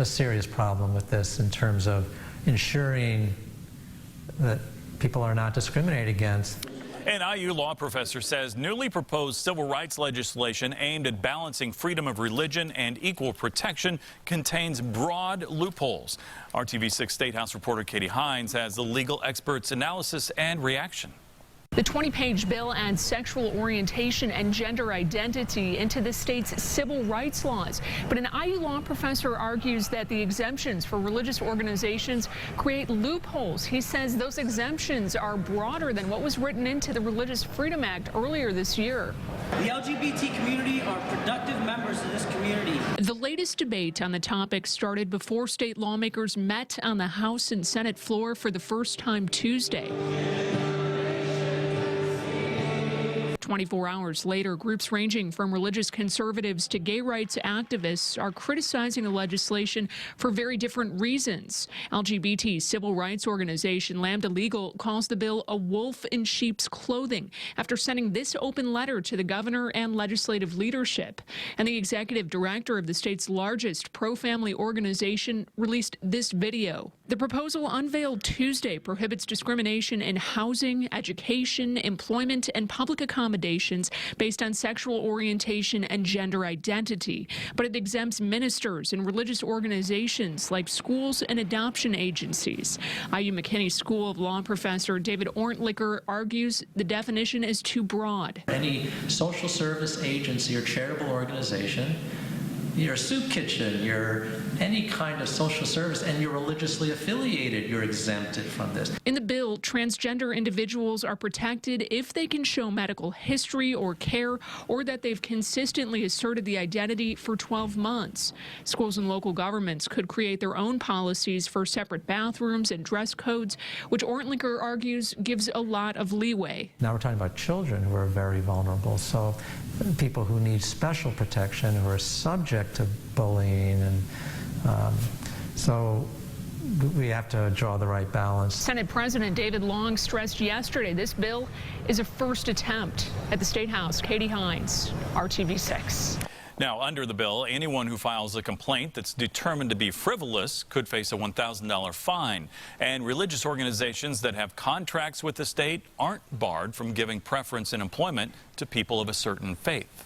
a serious problem with this in terms of ensuring that people are not discriminated against. An IU law professor says newly proposed civil rights legislation aimed at balancing freedom of religion and equal protection contains broad loopholes. RTV6 State House reporter Katie Hines has the legal experts' analysis and reaction. The 20-page bill adds sexual orientation and gender identity into the state's civil rights laws. But an IU law professor argues that the exemptions for religious organizations create loopholes. He says those exemptions are broader than what was written into the Religious Freedom Act earlier this year. The LGBT community are productive members of this community. The latest debate on the topic started before state lawmakers met on the House and Senate floor for the first time Tuesday. 24 hours later, groups ranging from religious conservatives to gay rights activists are criticizing the legislation for very different reasons. LGBT civil rights organization Lambda Legal calls the bill a wolf in sheep's clothing after sending this open letter to the governor and legislative leadership. And the executive director of the state's largest pro-family organization released this video. The proposal unveiled Tuesday prohibits discrimination in housing, education, employment, and public accommodations based on sexual orientation and gender identity, but it exempts ministers and religious organizations like schools and adoption agencies. IU McKinney School of Law professor David Orntlicker argues the definition is too broad. Any social service agency or charitable organization, your soup kitchen, your any kind of social service, and you're religiously affiliated, you're exempted from this. In the bill, transgender individuals are protected if they can show medical history or care, or that they've consistently asserted the identity for 12 months. Schools and local governments could create their own policies for separate bathrooms and dress codes, which Orntlicker argues gives a lot of leeway. Now we're talking about children who are very vulnerable, so people who need special protection, who are subject to bullying, and so we have to draw the right balance. Senate President David Long stressed yesterday this bill is a first attempt at the State House. Katie Hines, RTV6. Now, under the bill, anyone who files a complaint that's determined to be frivolous could face a $1,000 fine. And religious organizations that have contracts with the state aren't barred from giving preference in employment to people of a certain faith.